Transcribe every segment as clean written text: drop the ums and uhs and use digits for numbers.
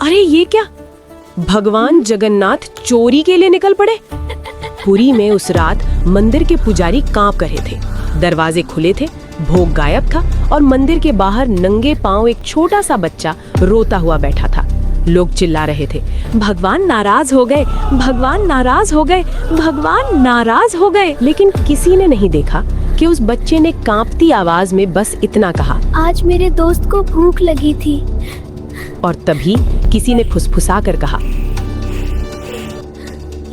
अरे ये क्या, भगवान जगन्नाथ चोरी के लिए निकल पड़े। पुरी में उस रात मंदिर के पुजारी कांप रहे थे। दरवाजे खुले थे, भोग गायब था और मंदिर के बाहर नंगे पांव एक छोटा सा बच्चा रोता हुआ बैठा था। लोग चिल्ला रहे थे, भगवान नाराज हो गए, भगवान नाराज हो गए, भगवान नाराज हो गए। लेकिन किसी ने नहीं देखा कि उस बच्चे ने कांपती आवाज में बस इतना कहा, आज मेरे दोस्त को भूख लगी थी। और तभी किसी ने फुसफुसा कर कहा,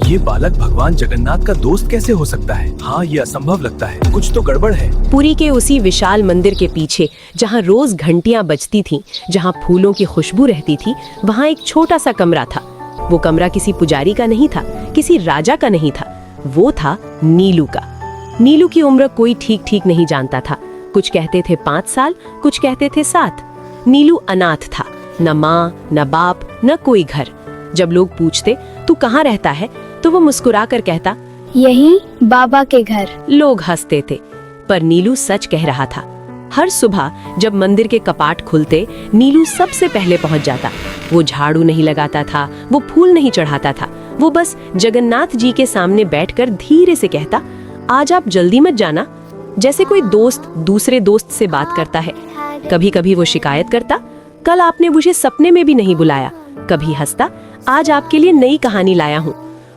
ये बालक भगवान जगन्नाथ का दोस्त कैसे हो सकता है? हाँ, ये असंभव लगता है, कुछ तो गड़बड़ है। पुरी के उसी विशाल मंदिर के पीछे, जहाँ रोज घंटियां बजती थीं, जहाँ फूलों की खुशबू रहती थी, वहाँ एक छोटा सा कमरा था। वो कमरा किसी पुजारी का नहीं था, किसी राजा का नहीं था, वो था नीलू का। नीलू की उम्र कोई ठीक ठीक नहीं जानता था। कुछ कहते थे 5 साल, कुछ कहते थे 7। नीलू अनाथ था, न माँ न बाप न कोई घर। जब लोग पूछते तू कहाँ रहता है, तो वो मुस्कुरा कर कहता, यही बाबा के घर। लोग हंसते थे, पर नीलू सच कह रहा था। हर सुबह जब मंदिर के कपाट खुलते, नीलू सबसे पहले पहुंच जाता। वो झाड़ू नहीं लगाता था, वो फूल नहीं चढ़ाता था, वो बस जगन्नाथ जी के सामने बैठकर धीरे से कहता, आज आप जल्दी मत जाना। जैसे कोई दोस्त दूसरे दोस्त से बात करता है। कभी कभी वो शिकायत करता, कल आपने मुझे सपने में भी नहीं बुलाया। कभी हंसता, आज आपके लिए नई कहानी लाया हूँ।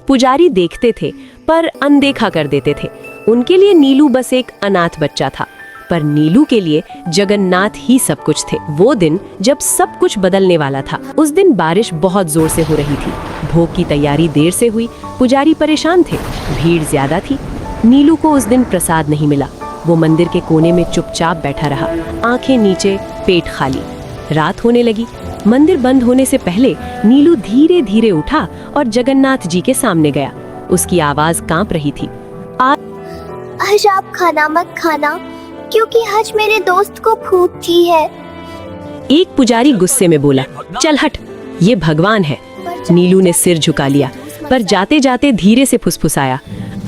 पुजारी देखते थे पर अनदेखा कर देते थे। उनके लिए नीलू बस एक अनाथ बच्चा था, पर नीलू के लिए जगन्नाथ ही सब कुछ थे। वो दिन जब सब कुछ बदलने वाला था। उस दिन बारिश बहुत जोर से हो रही थी। भोग की तैयारी देर से हुई, पुजारी परेशान थे, भीड़ ज्यादा थी। नीलू को उस दिन प्रसाद नहीं मिला। वो मंदिर के कोने में चुपचाप बैठा रहा, आंखें नीचे, पेट खाली। रात होने लगी। मंदिर बंद होने से पहले नीलू धीरे धीरे उठा और जगन्नाथ जी के सामने गया। उसकी आवाज कांप रही थी, आज आप खाना मत खाना, क्योंकि आज मेरे दोस्त को भूख थी है। एक पुजारी गुस्से में बोला, चल हट, ये भगवान है। नीलू ने सिर झुका लिया, पर जाते जाते धीरे से फुसफुसाया,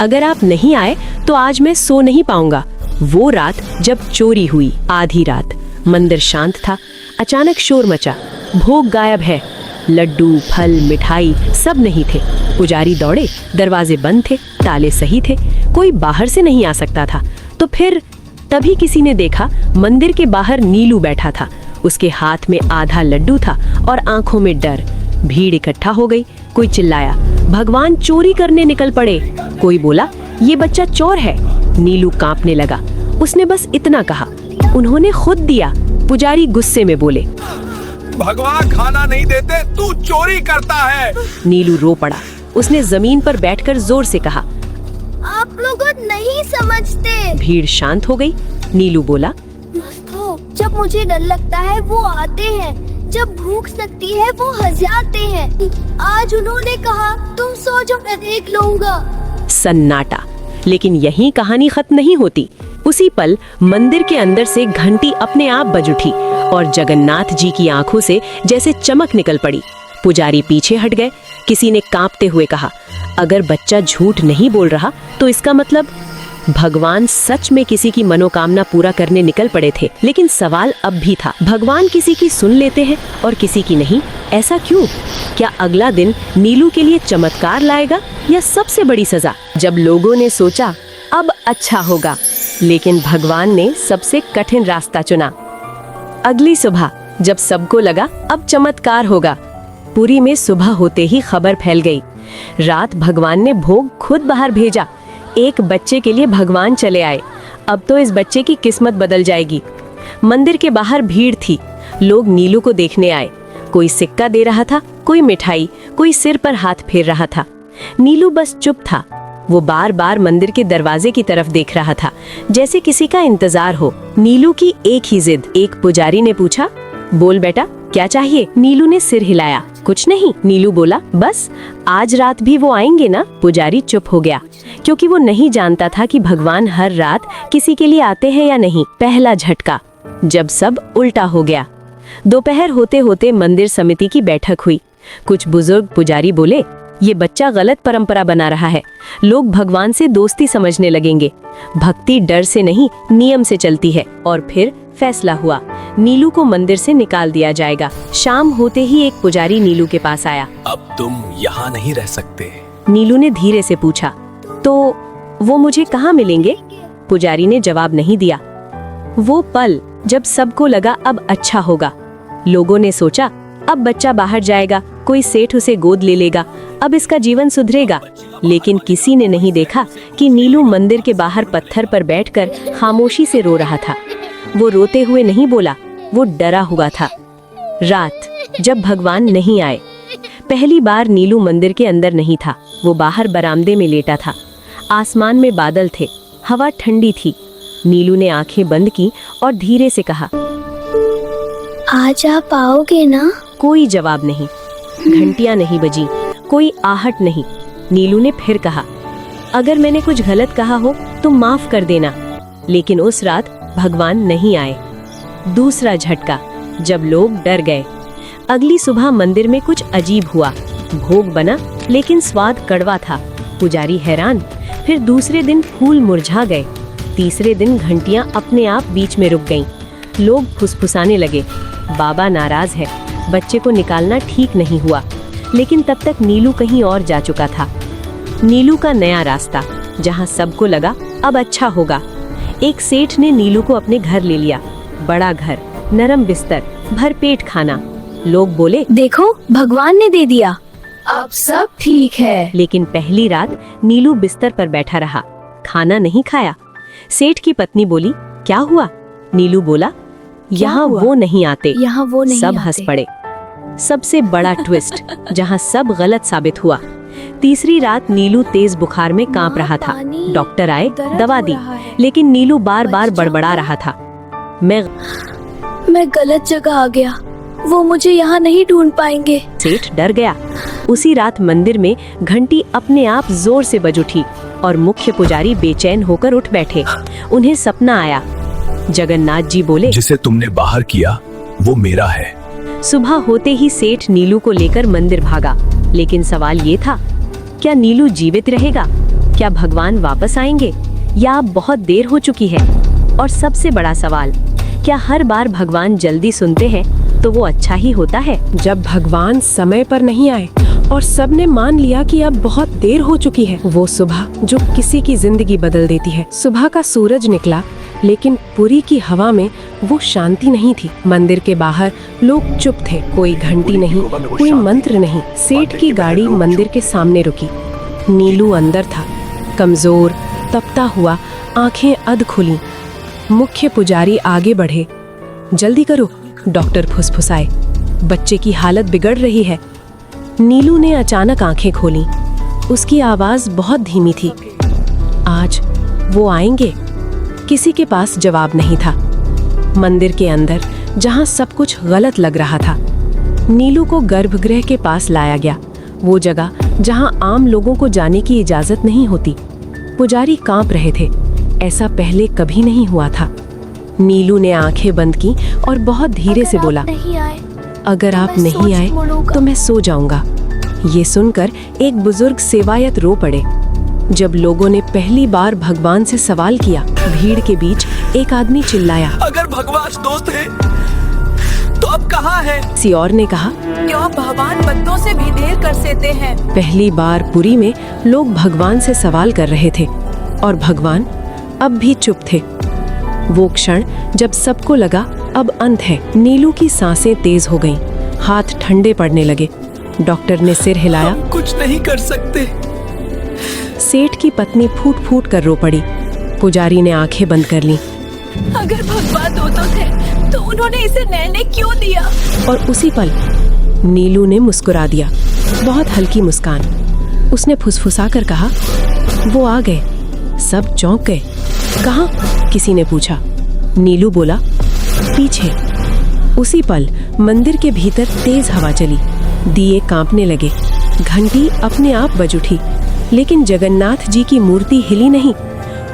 अगर आप नहीं आए तो आज मैं सो नहीं पाऊंगा। वो रात जब चोरी हुई, आधी रात, मंदिर शांत था। अचानक शोर मचा, भोग गायब है। लड्डू, फल, मिठाई सब नहीं थे। पुजारी दौड़े, दरवाजे बंद थे, ताले सही थे, कोई बाहर से नहीं आ सकता था। तो फिर तभी किसी ने देखा, मंदिर के बाहर नीलू बैठा था। उसके हाथ में आधा लड्डू था और आंखों में डर। भीड़ इकट्ठा हो गई। कोई चिल्लाया, भगवान चोरी करने निकल पड़े। कोई बोला, ये बच्चा चोर है। नीलू कांपने लगा। उसने बस इतना कहा, उन्होंने खुद दिया। पुजारी गुस्से में बोले, भगवान खाना नहीं देते, तू चोरी करता है। नीलू रो पड़ा। उसने जमीन पर बैठकर जोर से कहा, आप लोग नहीं समझते। भीड़ शांत हो गई। नीलू बोला, दोस्तों, जब मुझे डर लगता है वो आते हैं, जब भूख लगती है वो हंसाते हैं। आज उन्होंने कहा तुम सो जाओ, मैं देख लूंगा। सन्नाटा। लेकिन यहीं कहानी खत्म नहीं होती। उसी पल मंदिर के अंदर से घंटी अपने आप बज उठी और जगन्नाथ जी की आंखों से जैसे चमक निकल पड़ी। पुजारी पीछे हट गए। किसी ने कांपते हुए कहा, अगर बच्चा झूठ नहीं बोल रहा तो इसका मतलब भगवान सच में किसी की मनोकामना पूरा करने निकल पड़े थे। लेकिन सवाल अब भी था, भगवान किसी की सुन लेते हैं और किसी की नहीं। ऐसा क्यों? क्या अगला दिन नीलू के लिए चमत्कार लाएगा या सबसे बड़ी सजा? जब लोगों ने सोचा अब अच्छा होगा, लेकिन भगवान ने सबसे कठिन रास्ता चुना। अगली सुबह जब सबको लगा अब चमत्कार होगा, पुरी में सुबह होते ही खबर फैल गई। रात भगवान ने भोग खुद बाहर भेजा। एक बच्चे के लिए भगवान चले आए। अब तो इस बच्चे की किस्मत बदल जाएगी। मंदिर के बाहर भीड़ थी। लोग नीलू को देखने आए। कोई सिक्का दे रहा था, कोई मिठाई, कोई सिर पर हाथ फेर रहा था। नीलू बस चुप था। वो बार बार मंदिर के दरवाजे की तरफ देख रहा था, जैसे किसी का इंतजार हो। नीलू की एक ही जिद। एक पुजारी ने पूछा, बोल बेटा क्या चाहिए? नीलू ने सिर हिलाया, कुछ नहीं। नीलू बोला, बस आज रात भी वो आएंगे ना? पुजारी चुप हो गया, क्योंकि वो नहीं जानता था कि भगवान हर रात किसी के लिए आते हैं या नहीं। पहला झटका जब सब उल्टा हो गया। दोपहर होते होते मंदिर समिति की बैठक हुई। कुछ बुजुर्ग पुजारी बोले, ये बच्चा गलत परंपरा बना रहा है। लोग भगवान से दोस्ती समझने लगेंगे। भक्ति डर से नहीं, नियम से चलती है। और फिर फैसला हुआ, नीलू को मंदिर से निकाल दिया जाएगा। शाम होते ही एक पुजारी नीलू के पास आया। अब तुम यहाँ नहीं रह सकते। नीलू ने धीरे से पूछा, तो वो मुझे कहाँ मिलेंगे? पुजारी ने जवाब नहीं दिया। वो पल जब सबको लगा अब अच्छा होगा। लोगों ने सोचा अब बच्चा बाहर जाएगा, कोई सेठ उसे गोद ले लेगा, अब इसका जीवन सुधरेगा। लेकिन किसी ने नहीं देखा कि नीलू मंदिर के बाहर पत्थर पर बैठकर खामोशी से रो रहा था। वो रोते हुए नहीं बोला, वो डरा हुआ था। रात जब भगवान नहीं आए। पहली बार नीलू मंदिर के अंदर नहीं था, वो बाहर बरामदे में लेटा था। आसमान में बादल थे, हवा ठंडी थी। नीलू ने आंखें बंद की और धीरे से कहा, आज आप आओगे ना? कोई जवाब नहीं, घंटियां नहीं बजी, कोई आहट नहीं। नीलू ने फिर कहा, अगर मैंने कुछ गलत कहा हो तो माफ कर देना। लेकिन उस रात भगवान नहीं आए। दूसरा झटका, जब लोग डर गए। अगली सुबह मंदिर में कुछ अजीब हुआ। भोग बना लेकिन स्वाद कड़वा था। पुजारी हैरान। फिर दूसरे दिन फूल मुरझा गए। तीसरे दिन घंटियां अपने आप बीच में रुक गईं। लोग फुसफुसाने लगे, बाबा नाराज है, बच्चे को निकालना ठीक नहीं हुआ। लेकिन तब तक नीलू कहीं और जा चुका था। नीलू का नया रास्ता, जहां सबको लगा अब अच्छा होगा। एक सेठ ने नीलू को अपने घर ले लिया। बड़ा घर, नरम बिस्तर, भरपेट खाना। लोग बोले, देखो भगवान ने दे दिया, अब सब ठीक है। लेकिन पहली रात नीलू बिस्तर पर बैठा रहा, खाना नहीं खाया। सेठ की पत्नी बोली, क्या हुआ? नीलू बोला, यहाँ वो नहीं आते। यहाँ वो नहीं सब आते। हंस पड़े। सबसे बड़ा ट्विस्ट, जहाँ सब गलत साबित हुआ। तीसरी रात नीलू तेज बुखार में कांप रहा था। डॉक्टर आए, दवा दी, लेकिन नीलू बार बार बड़बड़ा रहा था, मैं गलत जगह आ गया, वो मुझे यहाँ नहीं ढूंढ पाएंगे। सेठ डर गया। उसी रात मंदिर में घंटी अपने आप जोर से बज उठी और मुख्य पुजारी बेचैन होकर उठ बैठे। उन्हें सपना आया। जगन्नाथ जी बोले, जिसे तुमने बाहर किया वो मेरा है। सुबह होते ही सेठ नीलू को लेकर मंदिर भागा। लेकिन सवाल ये था, क्या नीलू जीवित रहेगा? क्या भगवान वापस आएंगे? या अब बहुत देर हो चुकी है? और सबसे बड़ा सवाल, क्या हर बार भगवान जल्दी सुनते हैं तो वो अच्छा ही होता है? जब भगवान समय पर नहीं आए और सबने मान लिया कि अब बहुत देर हो चुकी है, वो सुबह जो किसी की जिंदगी बदल देती है। सुबह का सूरज निकला, लेकिन पुरी की हवा में वो शांति नहीं थी। मंदिर के बाहर लोग चुप थे, कोई घंटी नहीं, कोई मंत्र नहीं। सेठ की गाड़ी मंदिर के सामने रुकी। नीलू अंदर था, कमजोर, तपता हुआ, आंखें अध खुली। मुख्य पुजारी आगे बढ़े। जल्दी करो, डॉक्टर फुसफुसाए, बच्चे की हालत बिगड़ रही है। नीलू ने अचानक आंखें खोली। उसकी आवाज बहुत धीमी थी, आज वो आएंगे? किसी के पास जवाब नहीं था। मंदिर के अंदर, जहां सब कुछ गलत लग रहा था, नीलू को गर्भगृह के पास लाया गया, वो जगह जहां आम लोगों को जाने की इजाजत नहीं होती। पुजारी कांप रहे थे, ऐसा पहले कभी नहीं हुआ था। नीलू ने आंखें बंद की और बहुत धीरे से बोला, अगर आप नहीं आए तो मैं सो जाऊंगा। ये सुनकर एक बुजुर्ग सेवायत रो पड़े। जब लोगों ने पहली बार भगवान से सवाल किया, भीड़ के बीच एक आदमी चिल्लाया, अगर भगवान दोस्त है तो अब कहाँ है? किसी और ने कहा, क्यों भगवान बंदों से भी देर कर देते हैं? पहली बार पुरी में लोग भगवान से सवाल कर रहे थे और भगवान अब भी चुप थे। वो क्षण जब सबको लगा अब अंत है। नीलू की सांसें तेज हो गईं, हाथ ठंडे पड़ने लगे। डॉक्टर ने सिर हिलाया। हम कुछ नहीं कर सकते। सेठ की पत्नी फूट फूट कर रो पड़ी। पुजारी ने आंखें बंद कर लीं। अगर भगवान दो तो थे तो उन्होंने इसे नैने क्यों दिया? और उसी पल नीलू ने मुस्कुरा दिया, बहुत हल्की मुस्कान। उसने फुसफुसा कर कहा, वो आ गए। सब चौंक गए। कहाँ? किसी ने पूछा। नीलू बोला, पीछे। उसी पल मंदिर के भीतर तेज हवा चली, दिए कांपने लगे, घंटी अपने आप बज उठी। लेकिन जगन्नाथ जी की मूर्ति हिली नहीं।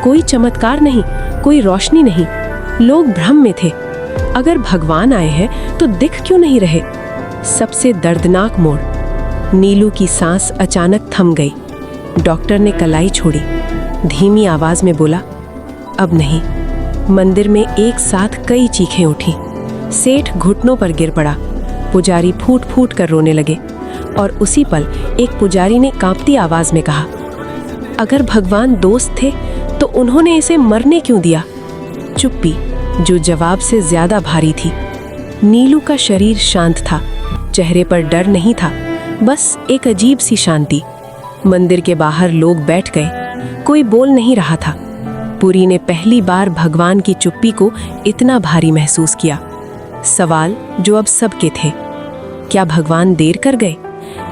कोई चमत्कार नहीं, कोई रोशनी नहीं। लोग भ्रम में थे। अगर भगवान आए हैं तो दिख क्यों नहीं रहे? सबसे दर्दनाक मोड़, नीलू की सांस अचानक थम गई। डॉक्टर ने कलाई छोड़ी, धीमी आवाज में बोला, अब नहीं, मंदिर में एक साथ कई चीखें उठी। सेठ घुटनों पर गिर पड़ा। पुजारी फूट फूट कर रोने लगे और उसी पल एक पुजारी ने कांपती आवाज में कहा, अगर भगवान दोस्त थे तो उन्होंने इसे मरने क्यों दिया? चुप्पी जो जवाब से ज्यादा भारी थी। नीलू का शरीर शांत था, चेहरे पर डर नहीं था, बस एक अजीब सी शांति। मंदिर के बाहर लोग बैठ गए, कोई बोल नहीं रहा था। पुरी ने पहली बार भगवान की चुप्पी को इतना भारी महसूस किया। सवाल जो अब सबके थे, क्या भगवान देर कर गए?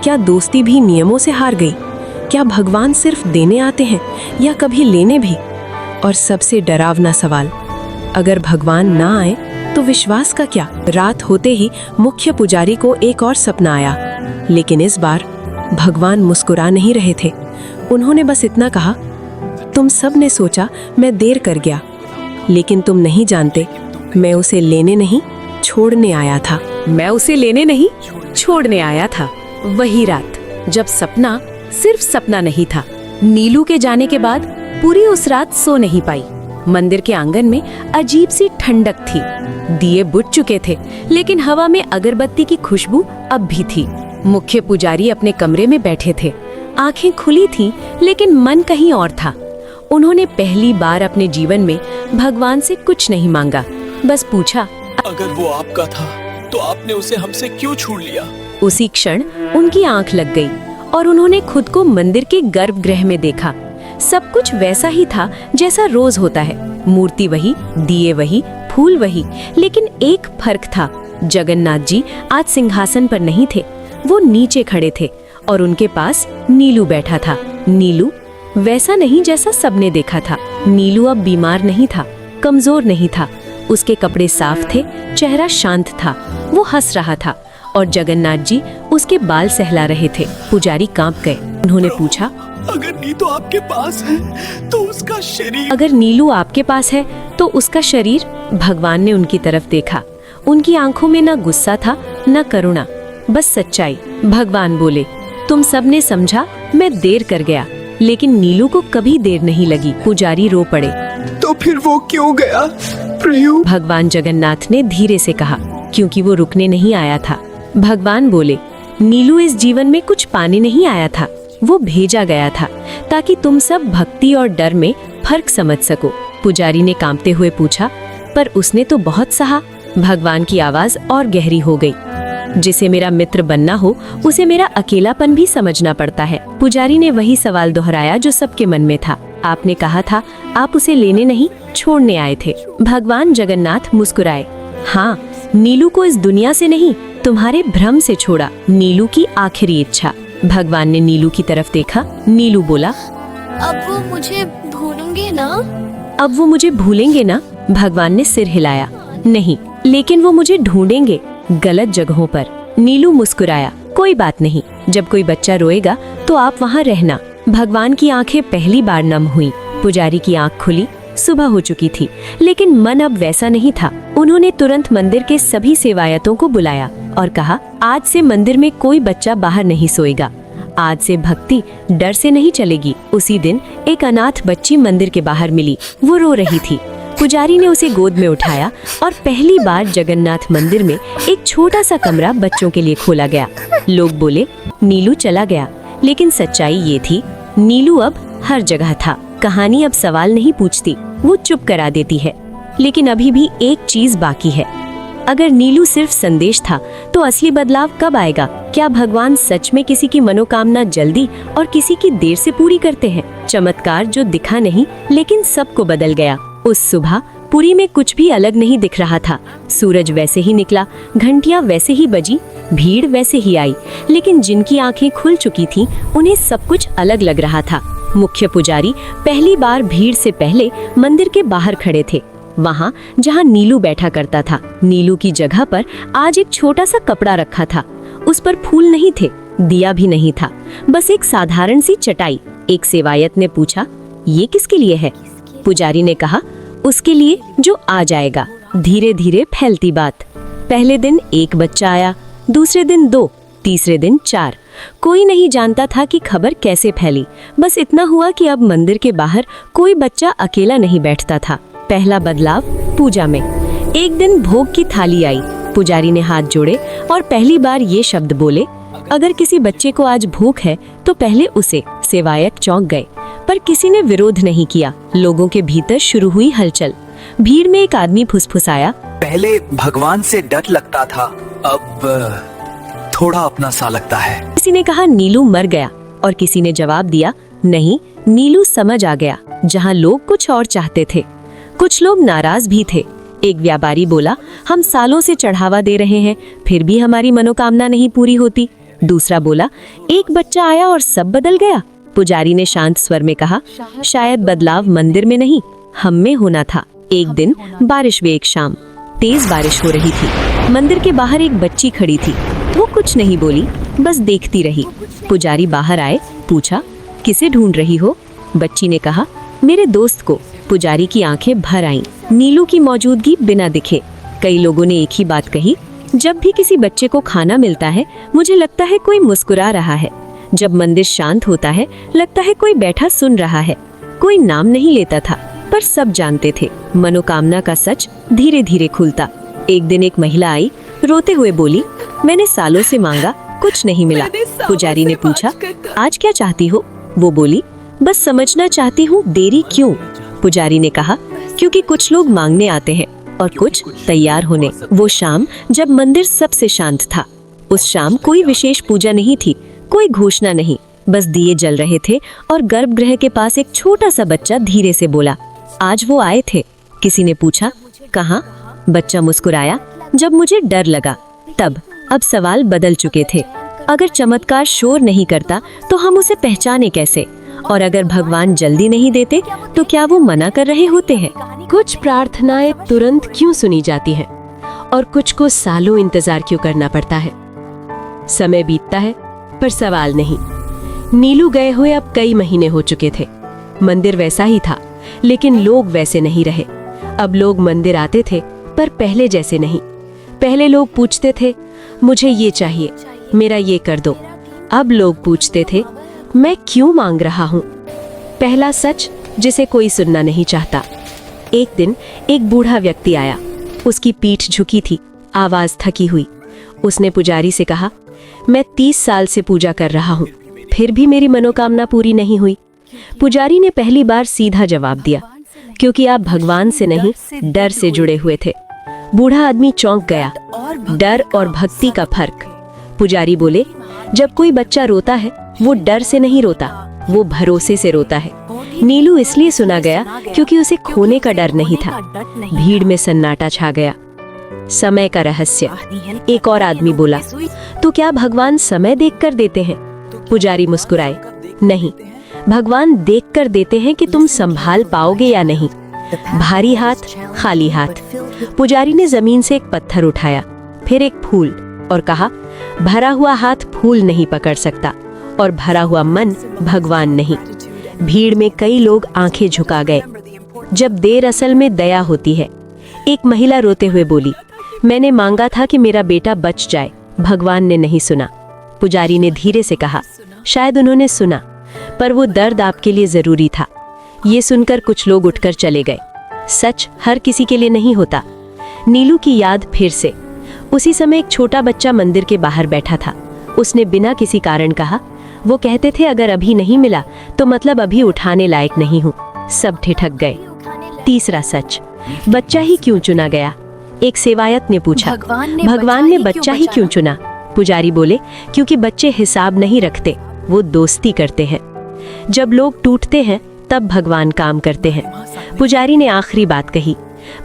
क्या दोस्ती भी नियमों से हार गई? क्या भगवान सिर्फ देने आते हैं या कभी लेने भी? और सबसे डरावना सवाल, अगर भगवान ना आए तो विश्वास का क्या? रात होते ही मुख्य पुजारी को एक और सपना आया, लेकिन इस बार भगवान मुस्कुरा नहीं रहे थे। उन्होंने बस इतना कहा, तुम सब ने सोचा मैं देर कर गया, लेकिन तुम नहीं जानते मैं उसे लेने नहीं छोड़ने आया था। मैं उसे लेने नहीं छोड़ने आया था। वही रात जब सपना सिर्फ सपना नहीं था। नीलू के जाने के बाद पूरी उस रात सो नहीं पाई। मंदिर के आंगन में अजीब सी ठंडक थी। दिए बुझ चुके थे, लेकिन हवा में अगरबत्ती की खुशबू अब भी थी। मुख्य पुजारी अपने कमरे में बैठे थे। आंखें खुली थीं, लेकिन मन कहीं और था। उन्होंने पहली बार अपने जीवन में भगवान से कुछ नहीं मांगा, बस पूछा, अगर वो आपका था तो आपने उसे हमसे क्यों छीन लिया? उसी क्षण उनकी आंख लग गई और उन्होंने खुद को मंदिर के गर्भगृह में देखा। सब कुछ वैसा ही था जैसा रोज होता है। मूर्ति वही, दिए वही, फूल वही, लेकिन एक फर्क था। जगन्नाथ जी आज सिंहासन पर नहीं थे, वो नीचे खड़े थे और उनके पास नीलू बैठा था। नीलू वैसा नहीं जैसा सबने देखा था। नीलू अब बीमार नहीं था, कमजोर नहीं था। उसके कपड़े साफ थे, चेहरा शांत था। वो हंस रहा था और जगन्नाथ जी उसके बाल सहला रहे थे। पुजारी कांप गए। उन्होंने पूछा, अगर नीलू आपके पास है तो उसका शरीर? अगर नीलू आपके पास है तो उसका शरीर? भगवान ने उनकी तरफ देखा। उनकी आंखों में न गुस्सा था न करुणा, बस सच्चाई। भगवान बोले, तुम सबने समझा मैं देर कर गया, लेकिन नीलू को कभी देर नहीं लगी। पुजारी रो पड़े। तो फिर वो क्यों गया? प्रभु, भगवान जगन्नाथ ने धीरे से कहा, क्योंकि वो रुकने नहीं आया था। भगवान बोले, नीलू इस जीवन में कुछ पाने नहीं आया था, वो भेजा गया था ताकि तुम सब भक्ति और डर में फर्क समझ सको। पुजारी ने कांपते हुए पूछा, पर उसने तो बहुत सहा। भगवान की आवाज और गहरी हो गई, जिसे मेरा मित्र बनना हो उसे मेरा अकेलापन भी समझना पड़ता है। पुजारी ने वही सवाल दोहराया जो सबके मन में था। आपने कहा था आप उसे लेने नहीं छोड़ने आए थे। भगवान जगन्नाथ मुस्कुराए। हाँ, नीलू को इस दुनिया से नहीं, तुम्हारे भ्रम से छोड़ा। नीलू की आखिरी इच्छा। भगवान ने नीलू की तरफ देखा। नीलू बोला, अब वो मुझे भूलेंगे ना? अब वो मुझे भूलेंगे ना? भगवान ने सिर हिलाया। नहीं, लेकिन वो मुझे ढूंढेंगे गलत जगहों पर। नीलू मुस्कुराया। कोई बात नहीं, जब कोई बच्चा रोएगा तो आप वहाँ रहना। भगवान की आंखें पहली बार नम हुई। पुजारी की आंख खुली। सुबह हो चुकी थी, लेकिन मन अब वैसा नहीं था। उन्होंने तुरंत मंदिर के सभी सेवायतों को बुलाया और कहा, आज से मंदिर में कोई बच्चा बाहर नहीं सोएगा। आज से भक्ति डर से नहीं चलेगी। उसी दिन एक अनाथ बच्ची मंदिर के बाहर मिली। वो रो रही थी। पुजारी ने उसे गोद में उठाया और पहली बार जगन्नाथ मंदिर में एक छोटा सा कमरा बच्चों के लिए खोला गया। लोग बोले, नीलू चला गया, लेकिन सच्चाई ये थी, नीलू अब हर जगह था। कहानी अब सवाल नहीं पूछती, वो चुप करा देती है। लेकिन अभी भी एक चीज बाकी है। अगर नीलू सिर्फ संदेश था, तो असली बदलाव कब आएगा? क्या भगवान सच में किसी की मनोकामना जल्दी और किसी की देर से पूरी करते हैं? चमत्कार जो दिखा नहीं, लेकिन सबको बदल गया। उस सुबह पुरी में कुछ भी अलग नहीं दिख रहा था। सूरज वैसे ही निकला, घंटियां वैसे ही बजी, भीड़ वैसे ही आई, लेकिन जिनकी आंखें खुल चुकी थीं, उन्हें सब कुछ अलग लग रहा था। मुख्य पुजारी पहली बार भीड़ से पहले मंदिर के बाहर खड़े थे, वहाँ जहाँ नीलू बैठा करता था। नीलू की जगह पर आज एक छोटा सा कपड़ा रखा था। उस पर फूल नहीं थे, दिया भी नहीं था, बस एक साधारण सी चटाई। एक सेवायत ने पूछा, ये किसके लिए है? पुजारी ने कहा, उसके लिए जो आ जाएगा। धीरे धीरे फैलती बात। पहले दिन एक बच्चा आया, दूसरे दिन 2, तीसरे दिन 4। कोई नहीं जानता था कि खबर कैसे फैली। बस इतना हुआ कि अब मंदिर के बाहर कोई बच्चा अकेला नहीं बैठता था। पहला बदलाव पूजा में। एक दिन भोग की थाली आई। पुजारी ने हाथ जोड़े और पहली बार ये शब्द बोले, अगर किसी बच्चे को आज भूख है तो पहले उसे। सेवायक चौंक गए, पर किसी ने विरोध नहीं किया। लोगों के भीतर शुरू हुई हलचल। भीड़ में एक आदमी फुसफुसाया, पहले भगवान से डर लगता था, अब थोड़ा अपना सा लगता है। किसी ने कहा नीलू मर गया और किसी ने जवाब दिया, नहीं, नीलू समझ आ गया। जहाँ लोग कुछ और चाहते थे। कुछ लोग नाराज भी थे। एक व्यापारी बोला, हम सालों से चढ़ावा दे रहे हैं, फिर भी हमारी मनोकामना नहीं पूरी होती। दूसरा बोला, एक बच्चा आया और सब बदल गया। पुजारी ने शांत स्वर में कहा, शायद बदलाव मंदिर में नहीं, हम में होना था। एक दिन बारिश हुई। एक शाम तेज बारिश हो रही थी। मंदिर के बाहर एक बच्ची खड़ी थी। वो कुछ नहीं बोली, बस देखती रही। पुजारी बाहर आए, पूछा, किसे ढूंढ रही हो? बच्ची ने कहा, मेरे दोस्त को। पुजारी की आंखें भर आईं। नीलू की मौजूदगी बिना दिखे। कई लोगों ने एक ही बात कही, जब भी किसी बच्चे को खाना मिलता है मुझे लगता है कोई मुस्कुरा रहा है। जब मंदिर शांत होता है लगता है कोई बैठा सुन रहा है। कोई नाम नहीं लेता था, पर सब जानते थे मनोकामना का सच धीरे धीरे खुलता। एक दिन एक महिला आई, रोते हुए बोली, मैंने सालों से मांगा, कुछ नहीं मिला। पुजारी ने पूछा, आज क्या चाहती हो? वो बोली, बस समझना चाहती हूँ, देरी क्यों? पुजारी ने कहा, क्योंकि कुछ लोग मांगने आते हैं और कुछ तैयार होने। वो शाम जब मंदिर सबसे शांत था। उस शाम कोई विशेष पूजा नहीं थी, कोई घोषणा नहीं, बस दिए जल रहे थे और गर्भगृह के पास एक छोटा सा बच्चा धीरे से बोला, आज वो आए थे। किसी ने पूछा, कहाँ? बच्चा मुस्कुराया, जब मुझे डर लगा तब। अब सवाल बदल चुके थे। अगर चमत्कार शोर नहीं करता तो हम उसे पहचाने कैसे? और अगर भगवान जल्दी नहीं देते तो क्या वो मना कर रहे होते हैं? कुछ प्रार्थनाएं तुरंत क्यों सुनी जाती हैं और कुछ को सालों इंतजार क्यों करना पड़ता है? समय बीतता है पर सवाल नहीं। नीलू गए हुए अब कई महीने हो चुके थे। मंदिर वैसा ही था, लेकिन लोग वैसे नहीं रहे। अब लोग मंदिर आते थे पर पहले जैसे नहीं। पहले लोग पूछते थे, मुझे ये चाहिए, मेरा ये कर दो। अब लोग पूछते थे, मैं क्यों मांग रहा हूँ? पहला सच जिसे कोई सुनना नहीं चाहता। एक दिन एक बूढ़ा व्यक्ति आया। उसकी पीठ झुकी थी, आवाज थकी हुई। उसने पुजारी से कहा, मैं 30 साल से पूजा कर रहा हूँ, फिर भी मेरी मनोकामना पूरी नहीं हुई। पुजारी ने पहली बार सीधा जवाब दिया, क्योंकि आप भगवान से नहीं, डर से जुड़े हुए थे। बूढ़ा आदमी चौंक गया। डर और भक्ति का फर्क। पुजारी बोले, जब कोई बच्चा रोता है वो डर से नहीं रोता, वो भरोसे से रोता है। नीलू इसलिए सुना गया क्योंकि उसे खोने का डर नहीं था। भीड़ में सन्नाटा छा गया। समय का रहस्य। एक और आदमी बोला, तो क्या भगवान समय देखकर देते हैं? पुजारी मुस्कुराए, नहीं, भगवान देखकर देते हैं कि तुम संभाल पाओगे या नहीं। भारी हाथ, खाली हाथ। पुजारी ने जमीन से एक पत्थर उठाया, फिर एक फूल, और कहा, भरा हुआ हाथ फूल नहीं पकड़ सकता और भरा हुआ मन भगवान नहीं। भीड़ में कई लोग आंखें झुका गए। जब देर असल में दया होती है। एक महिला रोते हुए बोली, मैंने मांगा था कि मेरा बेटा बच जाए, भगवान ने नहीं सुना। पुजारी ने धीरे से कहा, शायद उन्होंने सुना, पर वो दर्द आपके लिए जरूरी था। ये सुनकर कुछ लोग उठकर चले गए। सच हर किसी के लिए नहीं होता। नीलू की याद फिर से। उसी समय एक छोटा बच्चा मंदिर के बाहर बैठा था। उसने बिना किसी कारण कहा, वो कहते थे अगर अभी नहीं मिला तो मतलब अभी उठाने लायक नहीं हूँ। सब ठिठक गए। तीसरा सच, बच्चा ही क्यों चुना गया? एक सेवायत ने पूछा, भगवान ने बच्चा ही क्यों चुना? पुजारी बोले, क्योंकि बच्चे हिसाब नहीं रखते, वो दोस्ती करते हैं। जब लोग टूटते हैं तब भगवान काम करते हैं। पुजारी ने आखिरी बात कही,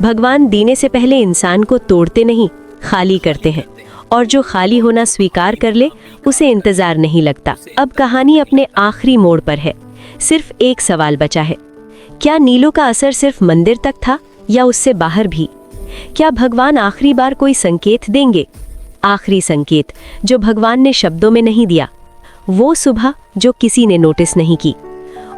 भगवान देने से पहले इंसान को तोड़ते नहीं, खाली करते हैं, और जो खाली होना स्वीकार कर ले उसे इंतजार नहीं लगता। अब कहानी अपने आखिरी मोड़ पर है। सिर्फ एक सवाल बचा है, क्या नीलू का असर सिर्फ मंदिर तक था या उससे बाहर भी? क्या भगवान आखिरी बार कोई संकेत देंगे? आखिरी संकेत जो भगवान ने शब्दों में नहीं दिया। वो सुबह जो किसी ने नोटिस नहीं की।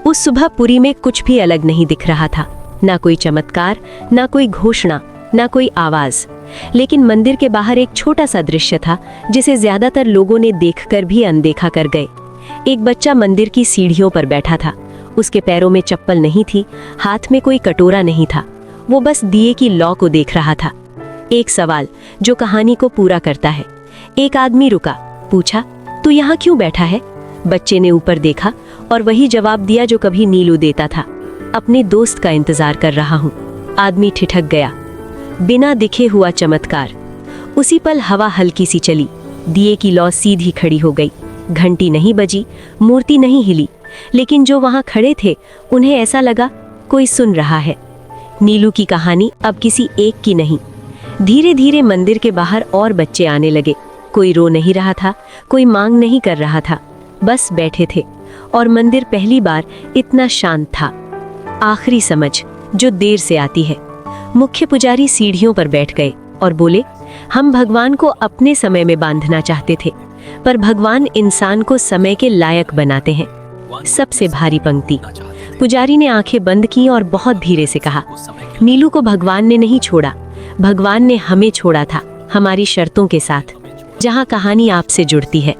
उस सुबह पुरी में कुछ भी अलग नहीं दिख रहा था, ना कोई चमत्कार, ना कोई घोषणा, ना कोई आवाज। लेकिन मंदिर के बाहर एक छोटा सा दृश्य था जिसे ज्यादातर लोगों ने देखकर भी अनदेखा कर गए। एक बच्चा मंदिर की सीढ़ियों पर बैठा था। उसके पैरों में चप्पल नहीं थी, हाथ में कोई कटोरा नहीं था। वो बस दिए की लौ को देख रहा था। एक सवाल जो कहानी को पूरा करता है। एक आदमी रुका, पूछा, तू यहाँ क्यों बैठा है? बच्चे ने ऊपर देखा और वही जवाब दिया जो कभी नीलू देता था, अपने दोस्त का इंतजार कर रहा हूँ। आदमी ठिठक गया। बिना दिखे हुआ चमत्कार। उसी पल हवा हल्की सी चली, दिए की लौ सीधी खड़ी हो गई। घंटी नहीं बजी, मूर्ति नहीं हिली, लेकिन जो वहां खड़े थे उन्हें ऐसा लगा कोई सुन रहा है। नीलू की कहानी अब किसी एक की नहीं। धीरे धीरे मंदिर के बाहर और बच्चे आने लगे। कोई रो नहीं रहा था, कोई मांग नहीं कर रहा था, बस बैठे थे। और मंदिर पहली बार इतना शांत था। आखिरी समझ जो देर से आती है। मुख्य पुजारी सीढ़ियों पर बैठ गए और बोले, हम भगवान को अपने समय में बांधना चाहते थे, पर भगवान इंसान को समय के लायक बनाते हैं। सबसे भारी पंक्ति। पुजारी ने आंखें बंद की और बहुत धीरे से कहा, नीलू को भगवान ने नहीं छोड़ा, भगवान ने हमें छोड़ा था, हमारी शर्तों के साथ। जहां कहानी आपसे जुड़ती है।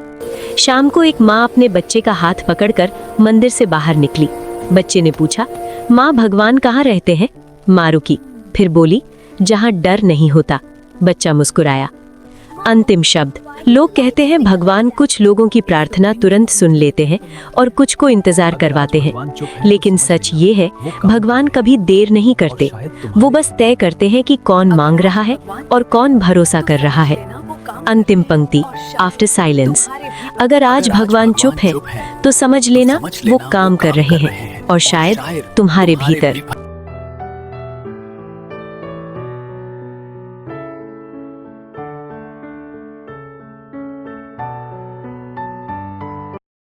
शाम को एक माँ अपने बच्चे का हाथ पकड़कर मंदिर से बाहर निकली। बच्चे ने पूछा, माँ भगवान कहाँ रहते हैं? माँ रुकी, फिर बोली, जहां डर नहीं होता। बच्चा मुस्कुराया। अंतिम शब्द। लोग कहते हैं भगवान कुछ लोगों की प्रार्थना तुरंत सुन लेते हैं और कुछ को इंतजार करवाते हैं, लेकिन सच ये है भगवान कभी देर नहीं करते। वो बस तय करते हैं कि कौन मांग रहा है और कौन भरोसा कर रहा है। अंतिम पंक्ति। After silence. अगर आज भगवान चुप है तो समझ लेना वो काम कर रहे हैं, और शायद तुम्हारे भीतर।